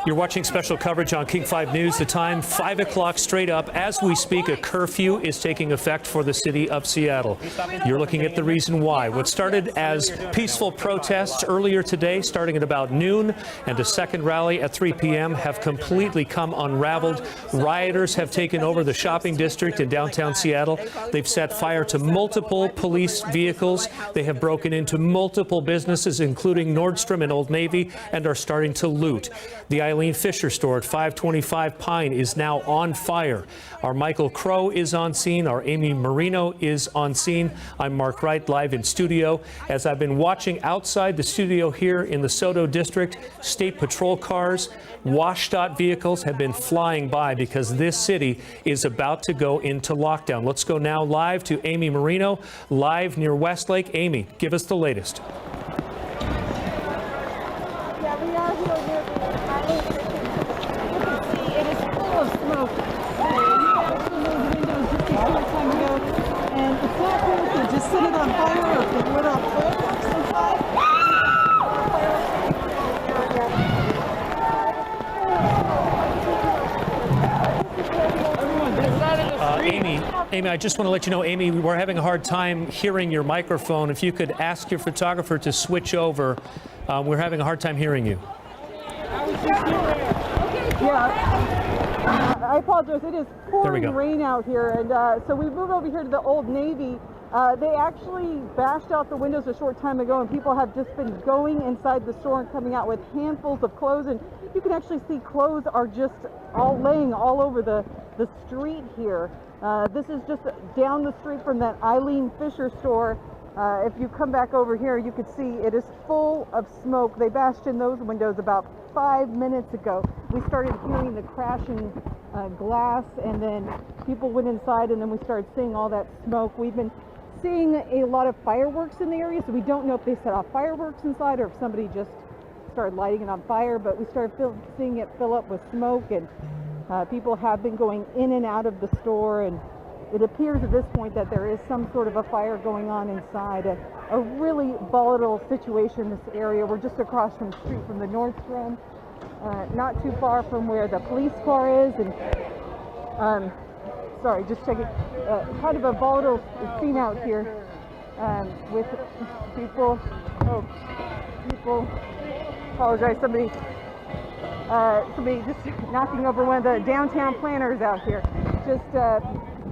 You're watching special coverage on King 5 News. The time, 5 o'clock straight up. As we speak, a curfew is taking effect for the city of Seattle. You're looking at the reason why. What started as peaceful protests earlier today, starting at about noon, and a second rally at 3 p.m. have completely come unraveled. Rioters have taken over the shopping district in downtown Seattle. They've set fire to multiple police vehicles. They have broken into multiple businesses, including Nordstrom and Old Navy, and are starting to loot. The Eileen Fisher store at 525 Pine is now on fire. Our Michael Crow is on scene. Our Amy Marino is on scene. I'm Mark Wright, live in studio. As I've been watching outside the studio here in the Soto district, state patrol cars, WSDOT vehicles have been flying by because this city is about to go into lockdown. Let's go now live to Amy Marino, live near Westlake. Amy, give us the latest. Yeah, we are here near the Eileen Fisher. You can see it is full of smoke. You guys from those windows just a short time ago, and it's not clear if they just set it on fire or if they lit off fireworks inside. Amy, I just want to let you know, Amy, we're having a hard time hearing your microphone. If you could ask your photographer to switch over, we're having a hard time hearing you. Yeah, I apologize. It is pouring rain out here, and so we moved over here to the Old Navy. They actually bashed out the windows a short time ago, and people have just been going inside the store and coming out with handfuls of clothes, and you can actually see clothes are just all laying all over the street here. This is just down the street from that Eileen Fisher store. If you come back over here, you can see it is full of smoke. They bashed in those windows about 5 minutes ago. We started hearing the crashing glass, and then people went inside, and then we started seeing all that smoke. We've been seeing a lot of fireworks in the area, so we don't know if they set off fireworks inside or if somebody just started lighting it on fire, but we started seeing it fill up with smoke, and people have been going in and out of the store, and it appears at this point that there is some sort of a fire going on inside. A really volatile situation in this area. We're just across from the street from the Nordstrom, not too far from where the police car is, and sorry, just checking. Kind of a volatile scene out here. with people. Oh, people. Apologize. Somebody just knocking over one of the downtown planners out here. Just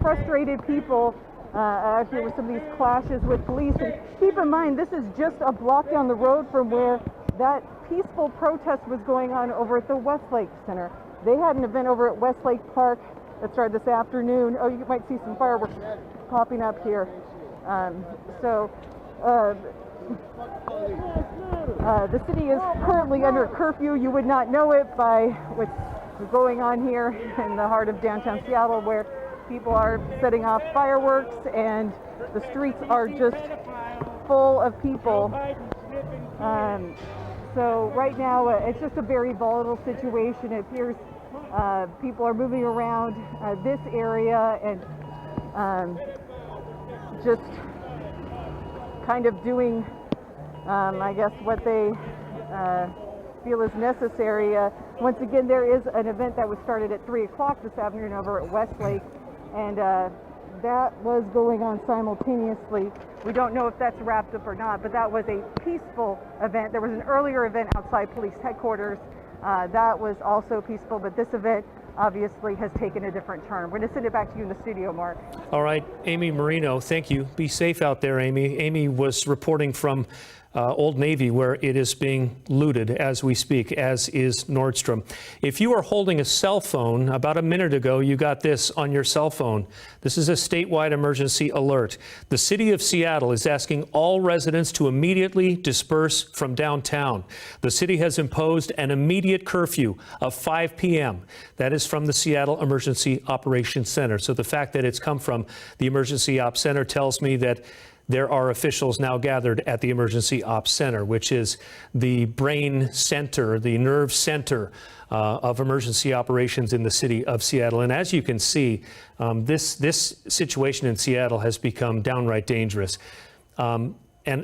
frustrated people out here with some of these clashes with police. And keep in mind, this is just a block down the road from where that peaceful protest was going on over at the Westlake Center. They had an event over at Westlake Park that started this afternoon. Oh, you might see some fireworks popping up here. The city is currently under curfew. You would not know it by what's going on here in the heart of downtown Seattle, where people are setting off fireworks and the streets are just full of people. So right now it's just a very volatile situation. It appears people are moving around this area and just kind of doing, I guess, what they feel is necessary. Once again, there is an event that was started at 3 o'clock this afternoon over at Westlake, and that was going on simultaneously. We don't know if that's wrapped up or not, but that was a peaceful event. There was an earlier event outside police headquarters that was also peaceful, but this event obviously has taken a different turn. We're going to send it back to you in the studio, Mark. All right, Amy Marino, thank you. Be safe out there, Amy. Amy was reporting from Old Navy, where it is being looted as we speak, as is Nordstrom. If you are holding a cell phone, about a minute ago, you got this on your cell phone. This is a statewide emergency alert. The city of Seattle is asking all residents to immediately disperse from downtown. The city has imposed an immediate curfew of 5 p.m. That is from the Seattle Emergency Operations Center. So the fact that it's come from the Emergency Ops Center tells me that there are officials now gathered at the Emergency Ops Center, which is the brain center, the nerve center of emergency operations in the city of Seattle. And as you can see, this situation in Seattle has become downright dangerous. And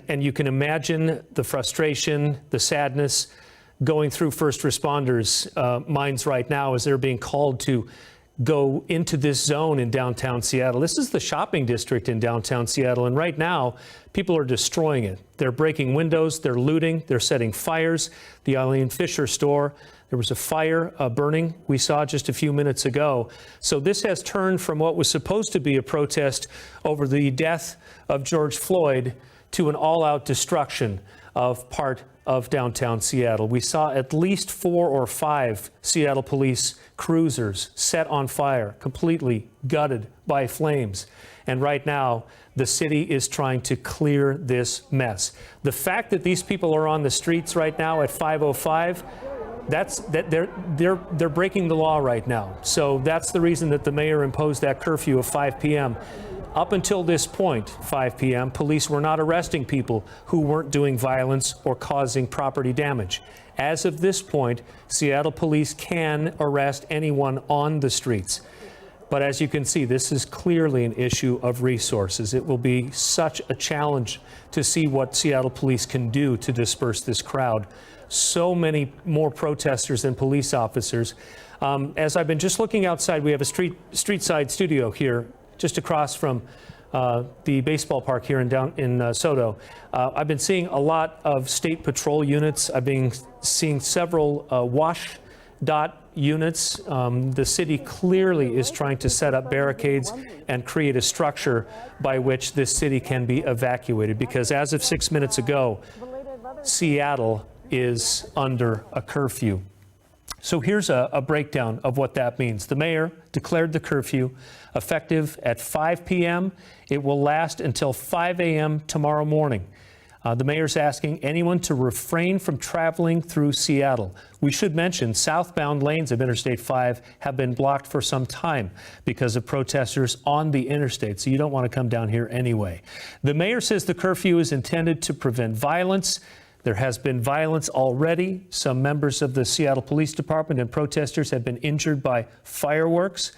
you can imagine the frustration, the sadness going through first responders' minds right now as they're being called to go into this zone in downtown Seattle. This is the shopping district in downtown Seattle, and right now people are destroying it. They're breaking windows, they're looting, they're setting fires. The Eileen Fisher store, there was a fire burning we saw just a few minutes ago. So this has turned from what was supposed to be a protest over the death of George Floyd to an all-out destruction of part of downtown Seattle. We saw at least 4 or 5 Seattle police cruisers set on fire, completely gutted by flames. And right now, the city is trying to clear this mess. The fact that these people are on the streets right now at 5:05, they're breaking the law right now. So that's the reason that the mayor imposed that curfew of 5 p.m. Up until this point, 5 p.m., police were not arresting people who weren't doing violence or causing property damage. As of this point, Seattle police can arrest anyone on the streets. But as you can see, this is clearly an issue of resources. It will be such a challenge to see what Seattle police can do to disperse this crowd. So many more protesters than police officers. As I've been just looking outside, we have a street side studio here just across from the baseball park here in Soto. I've been seeing a lot of state patrol units. I've been seeing several WashDOT units. The city clearly is trying to set up barricades and create a structure by which this city can be evacuated, because as of 6 minutes ago, Seattle is under a curfew. So here's a breakdown of what that means. The mayor declared the curfew effective at 5 p.m. It will last until 5 a.m. tomorrow morning. The mayor's asking anyone to refrain from traveling through Seattle. We should mention southbound lanes of Interstate 5 have been blocked for some time because of protesters on the interstate, so you don't want to come down here anyway. The mayor says the curfew is intended to prevent violence. There has been violence already. Some members of the Seattle Police Department and protesters have been injured by fireworks.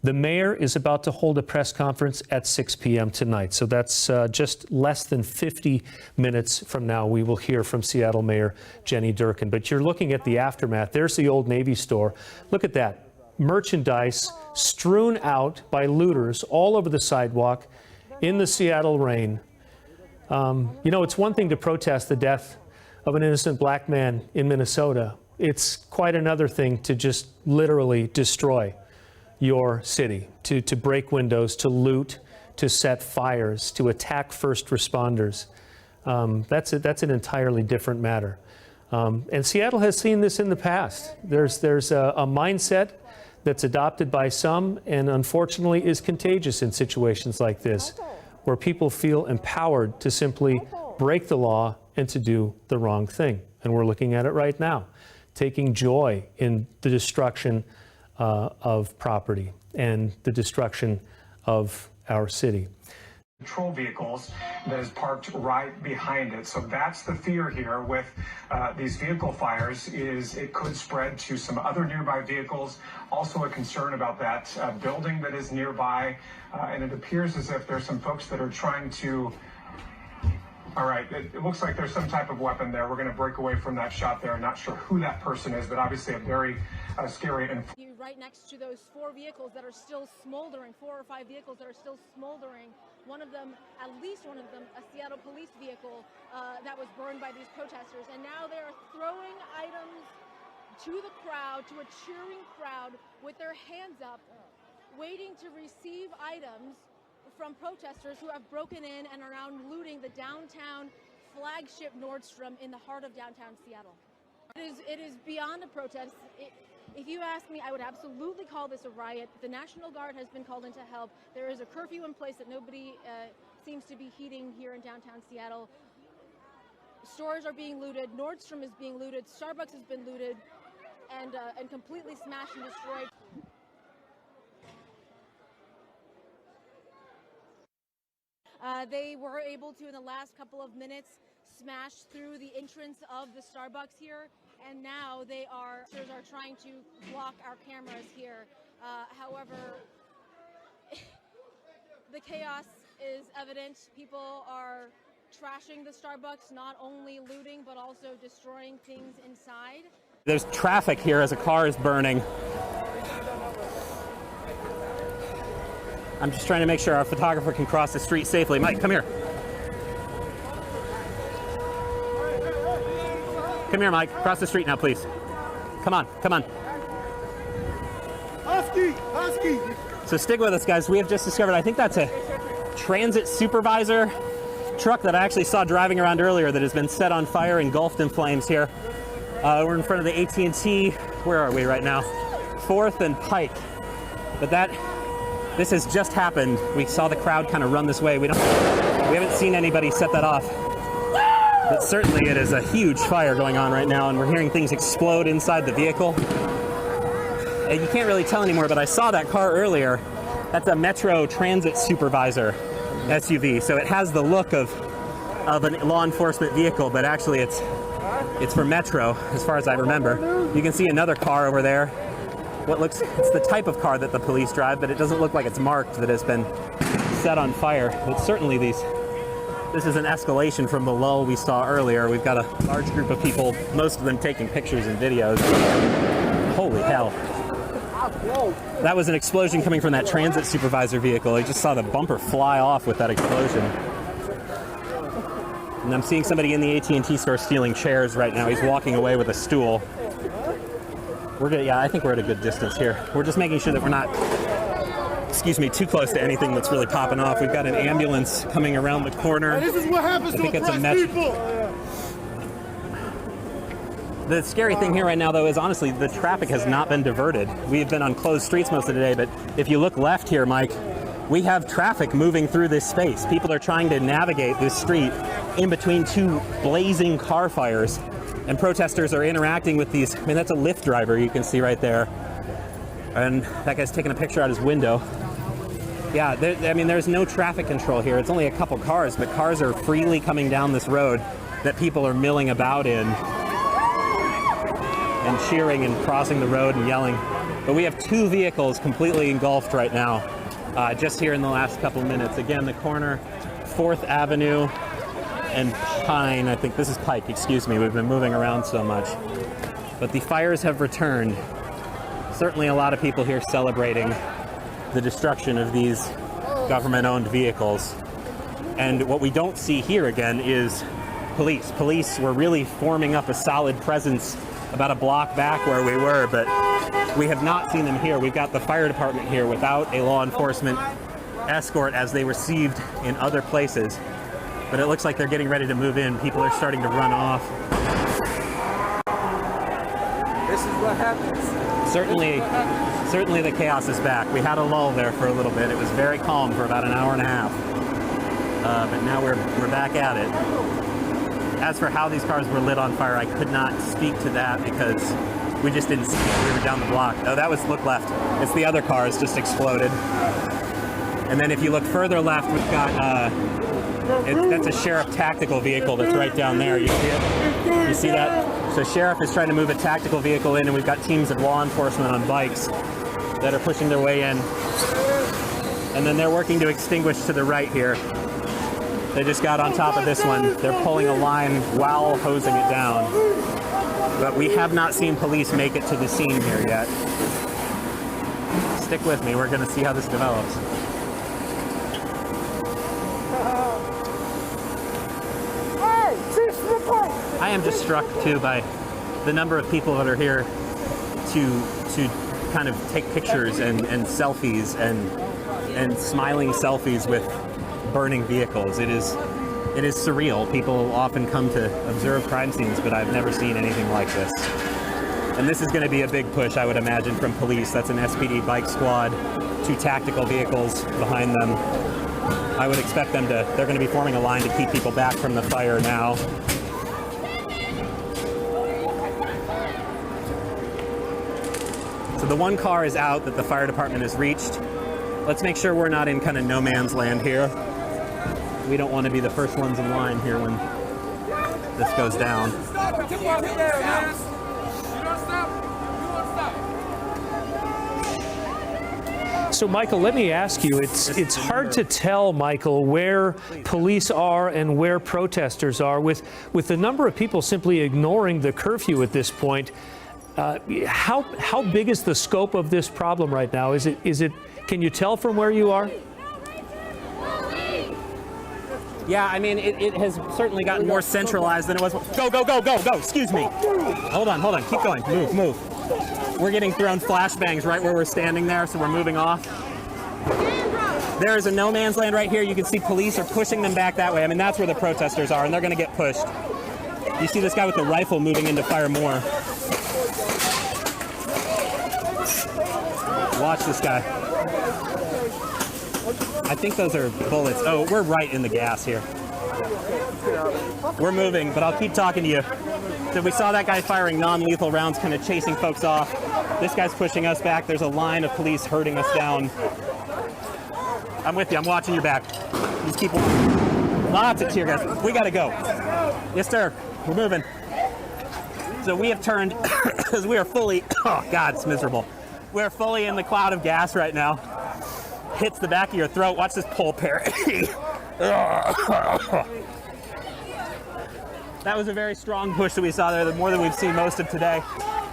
The mayor is about to hold a press conference at 6 p.m. tonight. So that's just less than 50 minutes from now. We will hear from Seattle Mayor Jenny Durkan. But you're looking at the aftermath. There's the Old Navy store. Look at that. Merchandise strewn out by looters all over the sidewalk in the Seattle rain. You know, it's one thing to protest the death of an innocent black man in Minnesota. It's quite another thing to just literally destroy your city, to break windows, to loot, to set fires, to attack first responders. That's an entirely different matter. And Seattle has seen this in the past. There's a mindset that's adopted by some and unfortunately is contagious in situations like this, where people feel empowered to simply break the law and to do the wrong thing. And we're looking at it right now, taking joy in the destruction of property and the destruction of our city. Patrol vehicles that is parked right behind it. So that's the fear here with these vehicle fires, is it could spread to some other nearby vehicles. Also a concern about that building that is nearby. And it appears as if there's some folks that are trying to, all right, it looks like there's some type of weapon there. We're going to break away from that shot there. I'm not sure who that person is, but obviously a very scary and right next to those 4 vehicles that are still smoldering, 4 or 5 vehicles that are still smoldering. One of them, at least one of them, a Seattle police vehicle that was burned by these protesters. And now they are throwing items to the crowd, to a cheering crowd with their hands up, waiting to receive items from protesters who have broken in and are now looting the downtown flagship Nordstrom in the heart of downtown Seattle. It is beyond a protest. If you ask me, I would absolutely call this a riot. The National Guard has been called in to help. There is a curfew in place that nobody seems to be heeding here in downtown Seattle. Stores are being looted. Nordstrom is being looted. Starbucks has been looted and completely smashed and destroyed. They were able to, in the last couple of minutes, smash through the entrance of the Starbucks here, and now they are trying to block our cameras here. However, the chaos is evident. People are trashing the Starbucks, not only looting, but also destroying things inside. There's traffic here as a car is burning. I'm just trying to make sure our photographer can cross the street safely. Mike, come here. Come here, Mike. Cross the street now, please. Come on, come on. Husky! So stick with us, guys. We have just discovered, I think that's a transit supervisor truck that I actually saw driving around earlier that has been set on fire, engulfed in flames here. We're in front of the AT&T. Where are we right now? 4th and Pike. But this has just happened. We saw the crowd kind of run this way. We haven't seen anybody set that off. But certainly it is a huge fire going on right now, and we're hearing things explode inside the vehicle. And you can't really tell anymore, but I saw that car earlier. That's a Metro Transit Supervisor SUV. So it has the look of a law enforcement vehicle, but actually it's for Metro, as far as I remember. You can see another car over there. It's the type of car that the police drive, but it doesn't look like it's marked, that has been set on fire. But certainly this is an escalation from the lull we saw earlier. We've got a large group of people, most of them taking pictures and videos. Holy hell. That was an explosion coming from that transit supervisor vehicle. I just saw the bumper fly off with that explosion. And I'm seeing somebody in the AT&T store stealing chairs right now. He's walking away with a stool. I think we're at a good distance here. We're just making sure that we're not, too close to anything that's really popping off. We've got an ambulance coming around the corner. This is what happens to oppressed people. The scary thing here right now, though, is honestly the traffic has not been diverted. We've been on closed streets most of the day, but if you look left here, Mike, we have traffic moving through this space. People are trying to navigate this street in between 2 blazing car fires. And protesters are interacting with these. I mean, that's a Lyft driver you can see right there. And that guy's taking a picture out his window. Yeah, there's no traffic control here. It's only a couple cars, but cars are freely coming down this road that people are milling about in and cheering and crossing the road and yelling. But we have 2 vehicles completely engulfed right now, just here in the last couple minutes. Again, the corner, 4th Avenue and Pine. I think this is Pike, excuse me. We've been moving around so much. But the fires have returned. Certainly a lot of people here celebrating the destruction of these government-owned vehicles. And what we don't see here again is police. Police were really forming up a solid presence about a block back where we were, but we have not seen them here. We've got the fire department here without a law enforcement escort as they received in other places. But it looks like they're getting ready to move in. People are starting to run off. This is what happens. Certainly the chaos is back. We had a lull there for a little bit. It was very calm for about an hour and a half. But now we're back at it. As for how these cars were lit on fire, I could not speak to that because we just didn't see it. We were down the block. Oh, that was, look left. It's the other cars just exploded. And then if you look further left, we've got, that's a sheriff tactical vehicle that's right down there. You see it? You see that? So sheriff is trying to move a tactical vehicle in, and we've got teams of law enforcement on bikes that are pushing their way in. And then they're working to extinguish to the right here. They just got on top of this one. They're pulling a line while hosing it down. But we have not seen police make it to the scene here yet. Stick with me, we're gonna see how this develops. I am just struck too by the number of people that are here to kind of take pictures and selfies and smiling selfies with burning vehicles. It is surreal. People often come to observe crime scenes, but I've never seen anything like this. And this is going to be a big push, I would imagine, from police. That's an SPD bike squad, 2 tactical vehicles behind them. I would expect them to, they're going to be forming a line to keep people back from the fire now. So the one car is out that the fire department has reached. Let's make sure we're not in kind of no man's land here. We don't want to be the first ones in line here when this goes down. So, Michael, let me ask you, it's hard to tell, Michael, where police are and where protesters are with the number of people simply ignoring the curfew at this point. How big is the scope of this problem right now? Is it can you tell from where you are? Yeah, I mean, it has certainly gotten more centralized than it was. Go, excuse me. Hold on, keep going, move. We're getting thrown flashbangs right where we're standing there, so we're moving off. There is a no man's land right here. You can see police are pushing them back that way. I mean, that's where the protesters are, and they're gonna get pushed. You see this guy with the rifle moving in to fire more. Watch this guy. I think those are bullets. Oh, we're right in the gas here. We're moving, but I'll keep talking to you. So we saw that guy firing non-lethal rounds, kind of chasing folks off. This guy's pushing us back. There's a line of police herding us down. I'm with you. I'm watching your back. Just keep walking. Lots of tear gas. We gotta go. Yes, sir. We're moving. So we have turned, because we are fully, oh God, it's miserable. We're fully in the cloud of gas right now. Hits the back of your throat. Watch this pull, Perry. That was a very strong push that we saw there, more than we've seen most of today.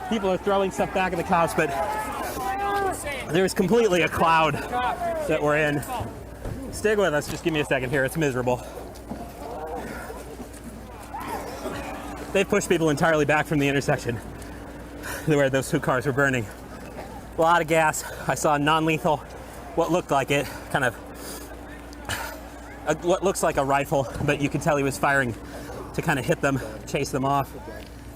People are throwing stuff back at the cops, but there's completely a cloud that we're in. Stick with us, just give me a second here, it's miserable. They pushed people entirely back from the intersection where those 2 cars were burning. A lot of gas. I saw non-lethal, what looked like it, kind of, what looks like a rifle, but you can tell he was firing to kind of hit them, chase them off.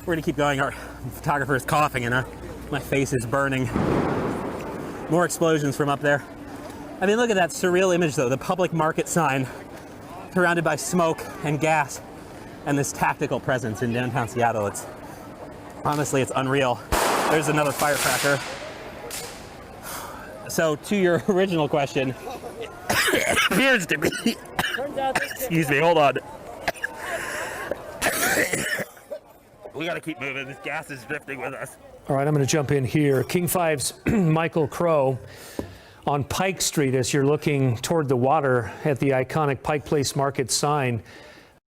We're gonna keep going. Our photographer is coughing and my face is burning. More explosions from up there. I mean, look at that surreal image though, the public market sign surrounded by smoke and gas and this tactical presence in downtown Seattle. Honestly, it's unreal. There's another firecracker. So to your original question, it appears to be, excuse me, hold on. We gotta keep moving, this gas is drifting with us. All right, I'm gonna jump in here. King 5's Michael Crow on Pike Street as you're looking toward the water at the iconic Pike Place Market sign.